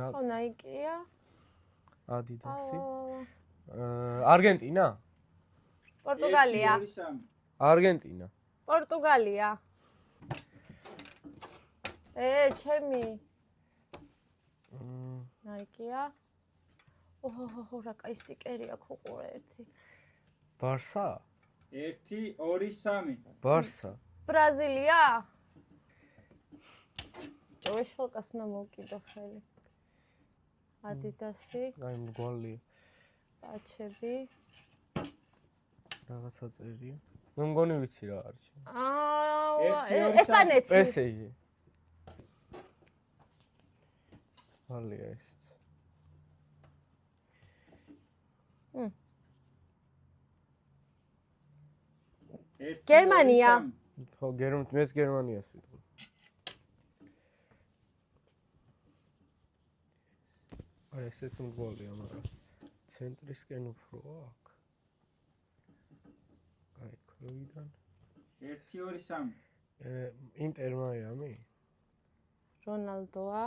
ხო, Nike-ა. Adidas-ი. Argentina? Portugalia. Argentina. Portugalia. ჩემი. Nike-ა. ოჰო, რა კაი სტიკერი აქვს უყურე ერთი. Barça? 1 2 3 Barça. Ბრაზილია? ჭოშალკას უნდა მოვკიდო ხელი. Adidas-ი. აი მგვალია. პაჩები. რაღაცა წერია. მე მგონი ვიცი რა არის. ესპანეთი. PSG. ალია ეს. გერმანია. ხო, მეც გერმანიას ვიტყვი. აი ესეც მგვალია, მაგრამ ცენტრისკენ უფრო აქვს. აი, ქვევიდან. 1 2 3 ინტერ მაიამი? რონალდოა.